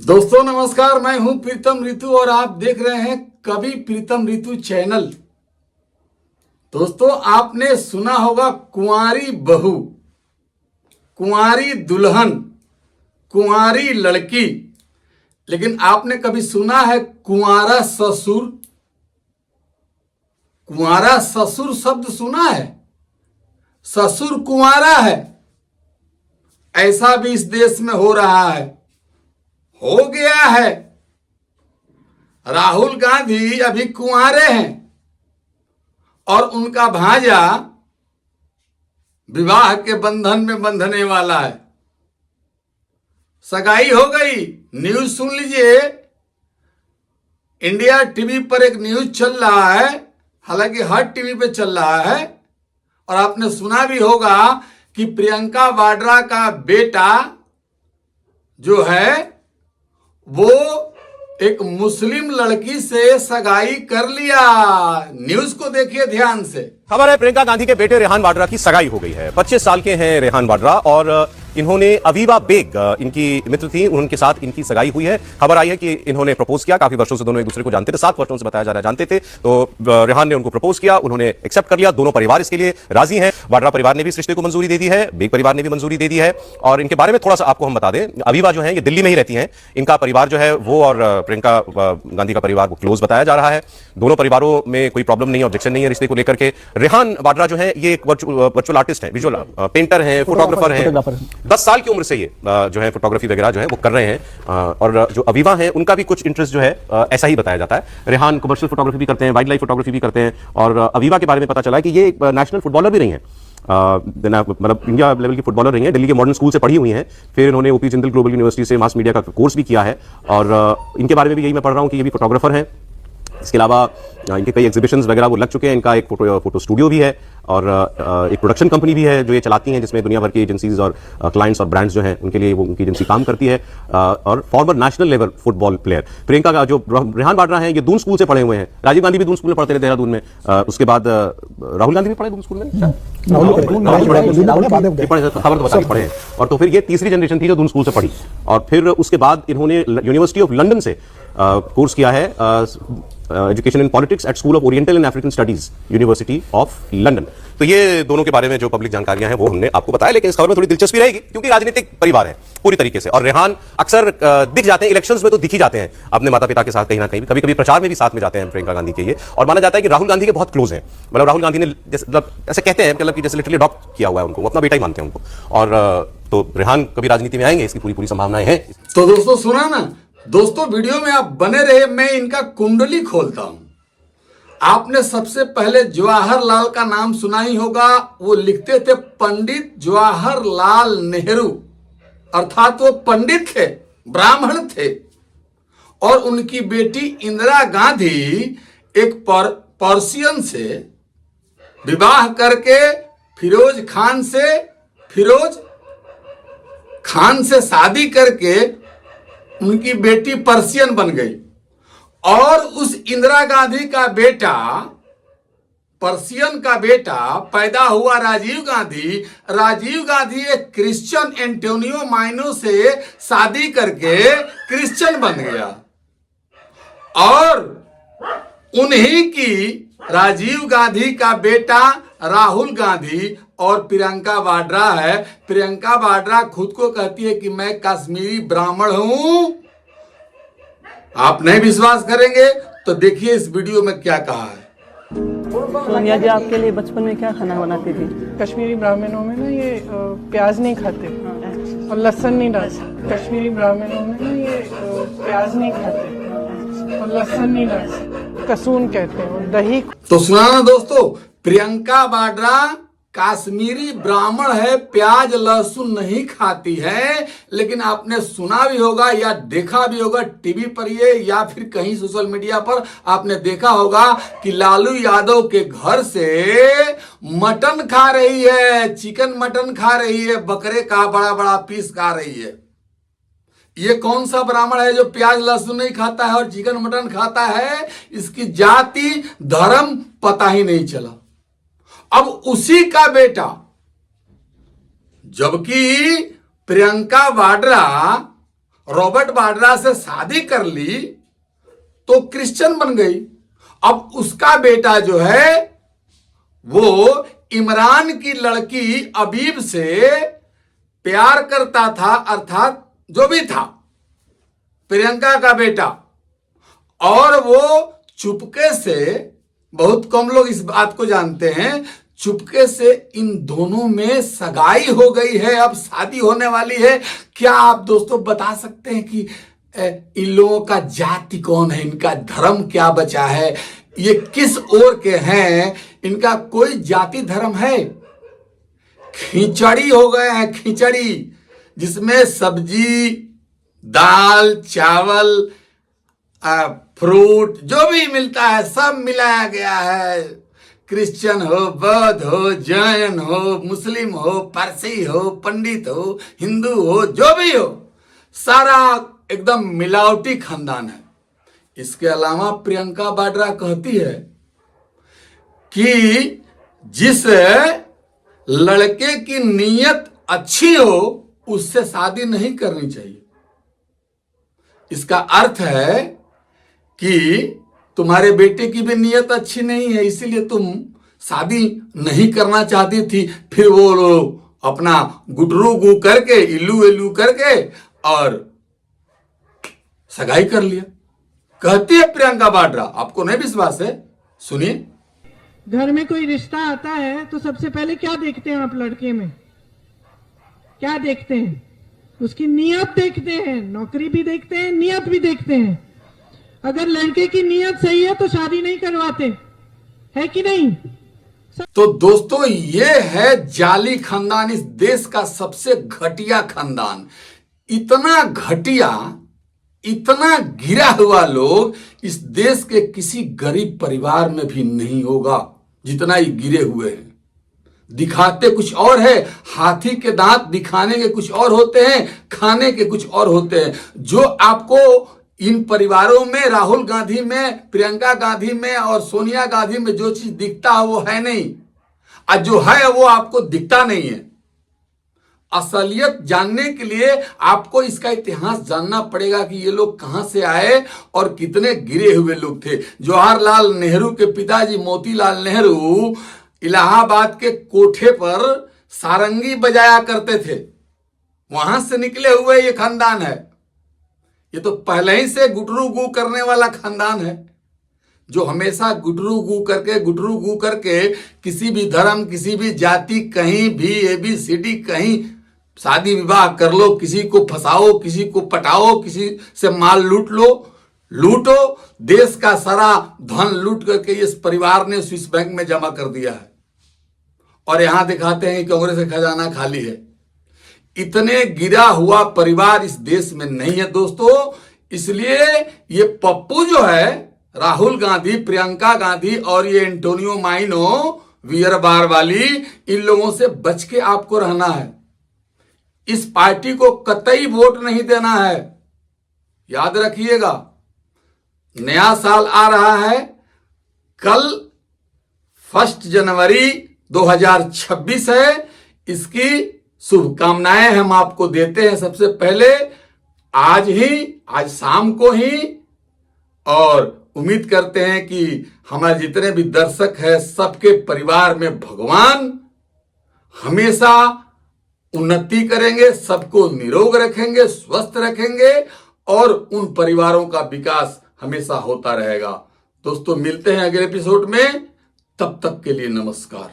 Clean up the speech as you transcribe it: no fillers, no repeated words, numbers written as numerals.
दोस्तों नमस्कार, मैं हूं प्रीतम ऋतु और आप देख रहे हैं कवि प्रीतम ऋतु चैनल। दोस्तों आपने सुना होगा कुंवारी बहू, कुंवारी दुल्हन, कुंवारी लड़की, लेकिन आपने कभी सुना है कुंवारा ससुर? कुंवारा ससुर शब्द सुना है? ससुर कुंवारा है, ऐसा भी इस देश में हो रहा है, हो गया है। राहुल गांधी अभी कुंवारे हैं और उनका भांजा विवाह के बंधन में बंधने वाला है। सगाई हो गई। न्यूज सुन लीजिए, इंडिया टीवी पर एक न्यूज चल रहा है, हालांकि हर टीवी पे चल रहा है, और आपने सुना भी होगा कि प्रियंका वाड्रा का बेटा जो है वो एक मुस्लिम लड़की से सगाई कर लिया। न्यूज को देखिए ध्यान से। खबर है प्रियंका गांधी के बेटे रेहान वाड्रा की सगाई हो गई है। 25 साल के हैं रेहान वाड्रा और इन्होंने अवीबा बेग इनकी मित्र थी, उनके साथ इनकी सगाई हुई है। खबर आई है कि इन्होंने प्रपोज किया। काफी वर्षों से दोनों एक दूसरे को जानते थे, 7 वर्षों से बताया जा रहा है जानते थे। तो रेहान ने उनको प्रपोज किया, उन्होंने एक्सेप्ट कर लिया। दोनों परिवार इसके लिए राजी हैं। वाड्रा परिवार ने भी इस रिश्ते को मंजूरी दे दी है, बेग परिवार ने भी मंजूरी दे दी है। और इनके बारे में थोड़ा सा आपको हम बता दें, अवीबा जो है ये दिल्ली में ही रहती हैं। इनका परिवार जो है वो और प्रियंका गांधी का परिवार वो क्लोज बताया जा रहा है। दोनों परिवारों में कोई प्रॉब्लम नहीं है, ऑब्जेक्शन नहीं है रिश्ते को लेकर के। रेहान वाड्रा जो है ये एक वर्चुअल आर्टिस्ट है, विजुअल पेंटर है, फोटोग्राफर है। 10 साल की उम्र से ये जो है फोटोग्राफी वगैरह जो है वो कर रहे हैं। और जो अवीबा है उनका भी कुछ इंटरेस्ट जो है ऐसा ही बताया जाता है। रेहान कमर्शियल फोटोग्राफी भी करते हैं, वाइल्ड लाइफ फोटोग्राफी भी करते हैं। और अवीबा के बारे में पता चला है कि ये नेशनल फुटबॉलर भी रही है, मतलब इंडिया लेवल की फुटबॉलर रही है। दिल्ली के मॉडर्न स्कूल से पढ़ी हुई हैं, फिर इन्होंने ओपी जिंदल ग्लोबल यूनिवर्सिटी से मास मीडिया का कोर्स भी किया है। और इनके बारे में भी यही मैं पढ़ रहा हूँ कि ये भी फोटोग्राफर हैं। इसके अलावा इनके कई एग्जीबिशंस वगैरह वो लग चुके हैं। इनका एक फोटो स्टूडियो भी है और एक प्रोडक्शन कंपनी भी है जो ये चलाती हैं, जिसमें दुनिया भर की एजेंसीज और क्लाइंट्स और ब्रांड्स जो हैं उनके लिए वो उनकी एजेंसी काम करती है। और farmer national level football player Priyanka का जो रेहान वाड्रा हैं ये दून स्कूल से पढ़े हुए हैं। राजीव गांधी भी दून स्कूल में पढ़ते थे देहरादून में। उसके बाद राहुल गांधी भी पढ़े दून स्कूल में, खबर तो बता के पढ़े हैं। और तो फिर ये तीसरी जनरेशन थी जो दून स्कूल से पढ़ी। और फिर उसके बाद इन्होंने यूनिवर्सिटी ऑफ लंदन से कोर्स किया है, education in politics at school of oriental and African studies, university of London. तो ये दोनों के बारे में जो पब्लिक जानकारियां हैं वो हमने आपको बताया। लेकिन इस खबर में थोड़ी दिलचस्पी रहेगी क्योंकि राजनीतिक परिवार है पूरी तरीके से। और रेहान अक्सर दिख जाते हैं इलेक्शंस में, तो दिख ही जाते हैं अपने माता पिता के साथ कहीं ना कहीं, कभी कभी प्रचार में भी साथ में जाते हैं प्रियंका गांधी के। ये और माना जाता है कि राहुल गांधी के बहुत क्लोज हैं। मतलब राहुल गांधी ने ऐसे कहते हैं मतलब कि जैसे लिटरली अडॉप्ट किया हुआ है उनको, वो अपना बेटा ही मानते हैं उनको। और तो रेहान कभी राजनीति में आएंगे, इसकी पूरी संभावनाएं हैं। तो दोस्तों सुना ना, दोस्तों वीडियो में आप बने रहे, मैं इनका कुंडली खोलता हूं। आपने सबसे पहले जवाहरलाल का नाम सुना ही होगा। वो लिखते थे पंडित जवाहरलाल नेहरू, अर्थात वो पंडित थे, ब्राह्मण थे। और उनकी बेटी इंदिरा गांधी एक पर्शियन से विवाह करके फिरोज खान से शादी करके उनकी बेटी पर्शियन बन गई। और उस इंदिरा गांधी का बेटा, पर्शियन का बेटा पैदा हुआ राजीव गांधी। राजीव गांधी एक क्रिश्चियन एंटोनियो माइनो से शादी करके क्रिश्चियन बन गया। और उन्हीं की राजीव गांधी का बेटा राहुल गांधी और प्रियंका वाड्रा है। प्रियंका वाड्रा खुद को कहती है कि मैं कश्मीरी ब्राह्मण हूं। आप नहीं विश्वास करेंगे तो देखिए इस वीडियो में क्या कहा है। सोनिया जी आपके लिए बचपन में क्या खाना बनाती थी? कश्मीरी ब्राह्मणों में ना ये प्याज नहीं खाते और लहसुन नहीं डालते। कश्मीरी ब्राह्मणों में ना ये प्याज नहीं खाते और लहसुन नहीं डालते, कसून कहते हैं, और दही। तो सुना ना दोस्तों, प्रियंका वाड्रा कश्मीरी ब्राह्मण है, प्याज लहसुन नहीं खाती है। लेकिन आपने सुना भी होगा या देखा भी होगा टीवी पर ये, या फिर कहीं सोशल मीडिया पर आपने देखा होगा कि लालू यादव के घर से मटन खा रही है, चिकन मटन खा रही है, बकरे का बड़ा बड़ा पीस खा रही है। ये कौन सा ब्राह्मण है जो प्याज लहसुन नहीं खाता है और चिकन मटन खाता है? इसकी जाति धर्म पता ही नहीं चला। अब उसी का बेटा, जबकि प्रियंका वाड्रा रॉबर्ट वाड्रा से शादी कर ली तो क्रिश्चियन बन गई। अब उसका बेटा जो है वो इमरान की लड़की अबीब से प्यार करता था, अर्थात जो भी था प्रियंका का बेटा, और वो चुपके से, बहुत कम लोग इस बात को जानते हैं, चुपके से इन दोनों में सगाई हो गई है, अब शादी होने वाली है। क्या आप दोस्तों बता सकते हैं कि इन लोगों का जाति कौन है, इनका धर्म क्या बचा है, ये किस ओर के हैं, इनका कोई जाति धर्म है? खिचड़ी हो गए हैं, खिचड़ी, जिसमें सब्जी, दाल, चावल, फ्रूट जो भी मिलता है सब मिलाया गया है। क्रिश्चियन हो, बौद्ध हो, जैन हो, मुस्लिम हो, पारसी हो, पंडित हो, हिंदू हो, जो भी हो, सारा एकदम मिलावटी खानदान है। इसके अलावा प्रियंका वाड्रा कहती है कि जिस लड़के की नीयत अच्छी हो उससे शादी नहीं करनी चाहिए। इसका अर्थ है कि तुम्हारे बेटे की भी नीयत अच्छी नहीं है, इसीलिए तुम शादी नहीं करना चाहती थी। फिर वो लोग अपना गुटरू गु करके, इल्लू इल्लू करके और सगाई कर लिया। कहती है प्रियंका वाड्रा, आपको नहीं विश्वास है? सुनिए। घर में कोई रिश्ता आता है तो सबसे पहले क्या देखते हैं आप लड़के में? क्या देखते हैं? उसकी नीयत देखते हैं, नौकरी भी देखते हैं, नीयत भी देखते हैं। अगर लड़के की नीयत सही है तो शादी नहीं करवाते, है कि नहीं? तो दोस्तों ये है जाली खानदान, इस देश का सबसे घटिया खानदान। इतना घटिया, इतना गिरा हुआ लोग इस देश के किसी गरीब परिवार में भी नहीं होगा जितना ये गिरे हुए हैं। दिखाते कुछ और है, हाथी के दांत दिखाने के कुछ और होते हैं, खाने के कुछ और होते हैं। जो आपको इन परिवारों में, राहुल गांधी में, प्रियंका गांधी में और सोनिया गांधी में जो चीज दिखता है वो है नहीं, और जो है वो आपको दिखता नहीं है। असलियत जानने के लिए आपको इसका इतिहास जानना पड़ेगा कि ये लोग कहां से आए और कितने गिरे हुए लोग थे। जवाहरलाल नेहरू के पिताजी मोतीलाल नेहरू इलाहाबाद के कोठे पर सारंगी बजाया करते थे, वहां से निकले हुए ये खानदान है। ये तो पहले ही से गुटरू गु करने वाला खानदान है, जो हमेशा गुटरू गु करके किसी भी धर्म, किसी भी जाति, कहीं भी ABCD, कहीं शादी विवाह कर लो, किसी को फंसाओ, किसी को पटाओ, किसी से माल लूटो, देश का सारा धन लूट करके इस परिवार ने स्विस बैंक में जमा कर दिया है। और यहां दिखाते हैं कि कांग्रेस का खजाना खाली है। इतने गिरा हुआ परिवार इस देश में नहीं है दोस्तों। इसलिए ये पप्पू जो है, राहुल गांधी, प्रियंका गांधी और ये एंटोनियो माइनो, वियर बार वाली, इन लोगों से बच के आपको रहना है। इस पार्टी को कतई वोट नहीं देना है, याद रखिएगा। नया साल आ रहा है, कल 1 जनवरी 2026 है। इसकी शुभकामनाएं हम आपको देते हैं सबसे पहले, आज शाम को ही। और उम्मीद करते हैं कि हमारे जितने भी दर्शक हैं सबके परिवार में भगवान हमेशा उन्नति करेंगे, सबको निरोग रखेंगे, स्वस्थ रखेंगे और उन परिवारों का विकास हमेशा होता रहेगा। दोस्तों मिलते हैं अगले एपिसोड में, तब तक के लिए नमस्कार।